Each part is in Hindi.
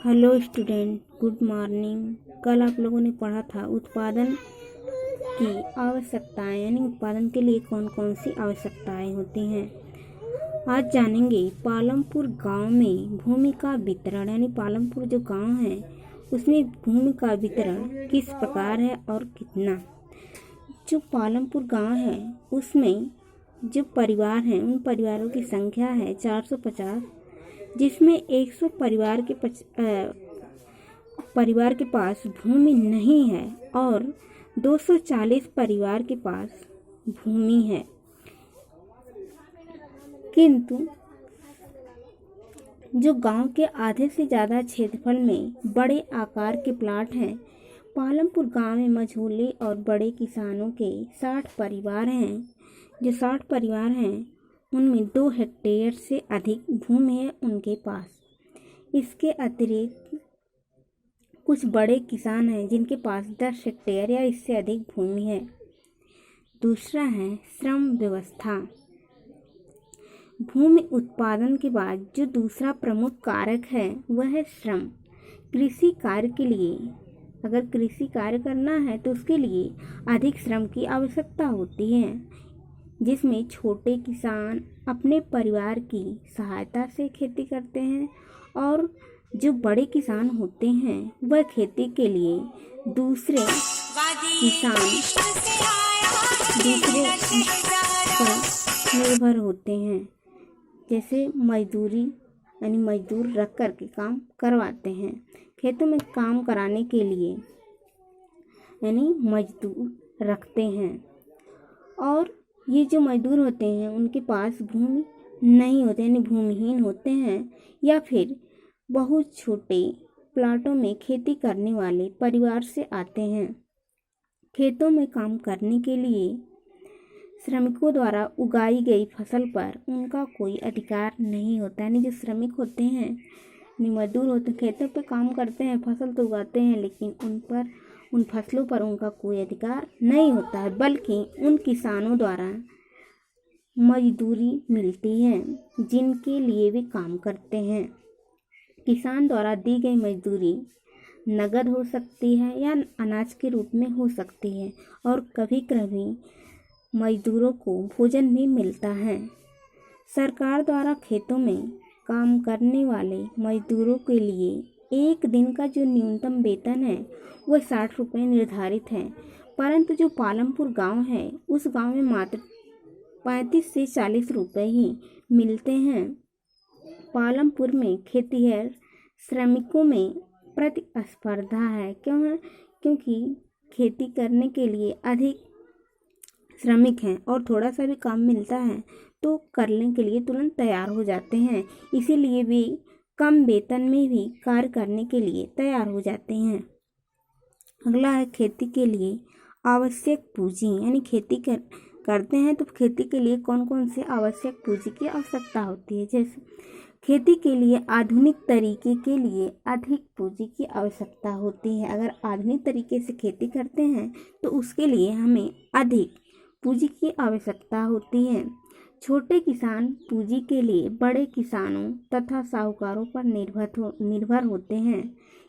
Hello student, good morning. कल आप लोगों ने पढ़ा था उत्पादन की आवश्यकताएं, यानी उत्पादन के लिए कौन कौन सी आवश्यकताएं होती हैं। आज जानेंगे पालमपुर गांव में भूमि का वितरण, यानी पालमपुर जो गांव है उसमें भूमि का वितरण किस प्रकार है और कितना। जो पालमपुर गांव है उसमें जो परिवार हैं उन परिवारों की संख्या है 450, जिसमें 100 परिवार के पास भूमि नहीं है और 240 परिवार के पास भूमि है। किंतु जो गांव के आधे से ज़्यादा क्षेत्रफल में बड़े आकार के प्लाट हैं, पालमपुर गांव में मझोले और बड़े किसानों के 60 परिवार हैं। जो 60 परिवार हैं उनमें 2 हेक्टेयर से अधिक भूमि है उनके पास। इसके अतिरिक्त कुछ बड़े किसान हैं जिनके पास 10 हेक्टेयर या इससे अधिक भूमि है। दूसरा है श्रम व्यवस्था। भूमि उत्पादन के बाद जो दूसरा प्रमुख कारक है वह है श्रम। कृषि कार्य के लिए, अगर कृषि कार्य करना है तो उसके लिए अधिक श्रम की आवश्यकता होती है, जिसमें छोटे किसान अपने परिवार की सहायता से खेती करते हैं और जो बड़े किसान होते हैं वह खेती के लिए दूसरे पर निर्भर होते हैं। जैसे मजदूरी, यानी मजदूर रख कर के काम करवाते हैं। खेतों में काम कराने के लिए यानी मजदूर रखते हैं, और ये जो मजदूर होते हैं उनके पास भूमि नहीं होते, यानी भूमिहीन होते हैं, या फिर बहुत छोटे प्लाटों में खेती करने वाले परिवार से आते हैं। खेतों में काम करने के लिए श्रमिकों द्वारा उगाई गई फसल पर उनका कोई अधिकार नहीं होता। यानी जो श्रमिक होते हैं, मजदूर होते हैं, खेतों पे काम करते हैं, फसल तो उगाते हैं, लेकिन उन फसलों पर उनका कोई अधिकार नहीं होता है, बल्कि उन किसानों द्वारा मजदूरी मिलती है जिनके लिए वे काम करते हैं। किसान द्वारा दी गई मजदूरी नगद हो सकती है या अनाज के रूप में हो सकती है, और कभी कभी मजदूरों को भोजन भी मिलता है। सरकार द्वारा खेतों में काम करने वाले मजदूरों के लिए एक दिन का जो न्यूनतम वेतन है वह 60 रुपये निर्धारित है, परंतु जो पालमपुर गांव है उस गांव में मात्र 35 से 40 रुपये ही मिलते हैं। पालमपुर में खेतिहर श्रमिकों में प्रतिस्पर्धा है। क्यों है? क्योंकि खेती करने के लिए अधिक श्रमिक हैं और थोड़ा सा भी काम मिलता है तो करने के लिए तुरंत तैयार हो जाते हैं, इसीलिए वे कम वेतन में भी कार्य करने के लिए तैयार हो जाते हैं। अगला है खेती के लिए आवश्यक पूंजी, यानी खेती करते हैं तो खेती के लिए कौन कौन से आवश्यक पूंजी की आवश्यकता होती है। जैसे खेती के लिए आधुनिक तरीके के लिए अधिक पूंजी की आवश्यकता होती है। अगर आधुनिक तरीके से खेती करते हैं तो उसके लिए हमें अधिक पूंजी की आवश्यकता होती है। छोटे किसान पूंजी के लिए बड़े किसानों तथा साहूकारों पर निर्भर होते हैं।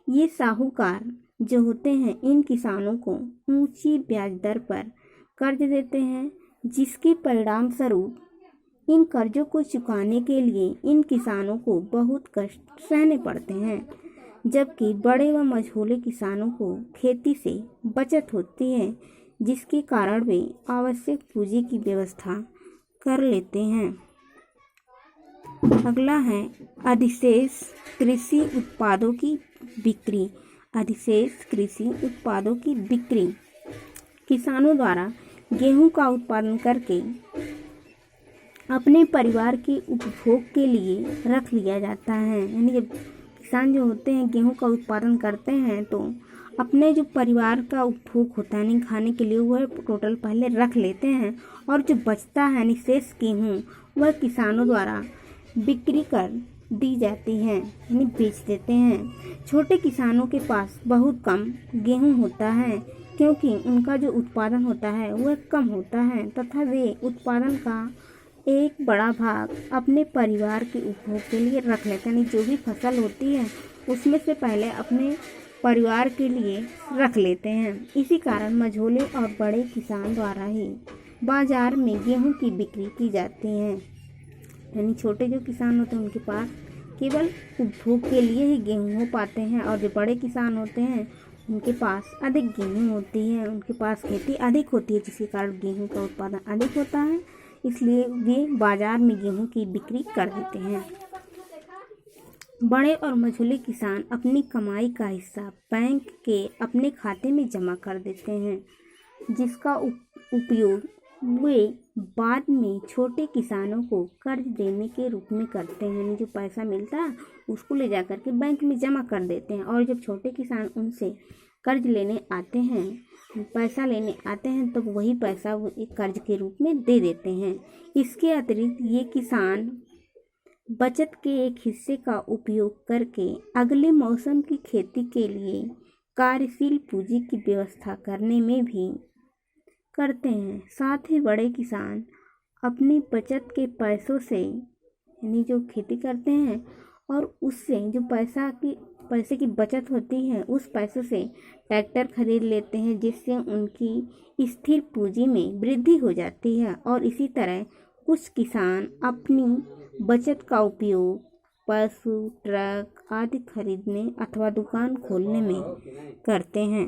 ये साहूकार जो होते हैं इन किसानों को ऊंची ब्याज दर पर कर्ज देते हैं, जिसके परिणाम स्वरूप इन कर्जों को चुकाने के लिए इन किसानों को बहुत कष्ट सहने पड़ते हैं, जबकि बड़े व मझोले किसानों को खेती से बचत होती है, जिसके कारण वे आवश्यक पूंजी की व्यवस्था कर लेते हैं। अगला है अधिशेष कृषि उत्पादों की बिक्री। अधिशेष कृषि उत्पादों की बिक्री किसानों द्वारा गेहूं का उत्पादन करके अपने परिवार के उपभोग के लिए रख लिया जाता है। यानी जब किसान जो होते हैं गेहूं का उत्पादन करते हैं तो अपने जो परिवार का उपभोग होता है यानी खाने के लिए वह टोटल पहले रख लेते हैं, और जो बचता है यानी शेष गेहूँ वह किसानों द्वारा बिक्री कर दी जाती है, यानी बेच देते हैं। छोटे किसानों के पास बहुत कम गेहूँ होता है क्योंकि उनका जो उत्पादन होता है वह कम होता है, तथा वे उत्पादन का एक बड़ा भाग अपने परिवार के उपभोग के लिए रख लेते हैं। यानी जो भी फसल होती है उसमें से पहले अपने परिवार के लिए रख लेते हैं। इसी कारण मझोले और बड़े किसान द्वारा ही बाजार में गेहूं की बिक्री की जाती है। यानी छोटे जो किसान होते हैं उनके पास केवल उपभोग के लिए ही गेहूं हो पाते हैं, और जो बड़े किसान होते हैं उनके पास अधिक गेहूं होती है, उनके पास खेती अधिक होती है, जिसके कारण गेहूं का उत्पादन अधिक होता है, इसलिए वे बाजार में गेहूं की बिक्री कर देते हैं। बड़े और मझोले किसान अपनी कमाई का हिस्सा बैंक के अपने खाते में जमा कर देते हैं, जिसका उपयोग वे बाद में छोटे किसानों को कर्ज देने के रूप में करते हैं। यानी जो पैसा मिलता है उसको ले जा कर के बैंक में जमा कर देते हैं, और जब छोटे किसान उनसे कर्ज लेने आते हैं, पैसा लेने आते हैं, तो वही पैसा वो एक कर्ज के रूप में दे देते हैं। इसके अतिरिक्त ये किसान बचत के एक हिस्से का उपयोग करके अगले मौसम की खेती के लिए कार्यशील पूंजी की व्यवस्था करने में भी करते हैं। साथ ही बड़े किसान अपनी बचत के पैसों से, यानी जो खेती करते हैं और उससे जो पैसे की बचत होती है, उस पैसों से ट्रैक्टर खरीद लेते हैं, जिससे उनकी स्थिर पूंजी में वृद्धि हो जाती है। और इसी तरह कुछ किसान अपनी बचत का उपयोग पशु, ट्रक आदि खरीदने अथवा दुकान खोलने में करते हैं।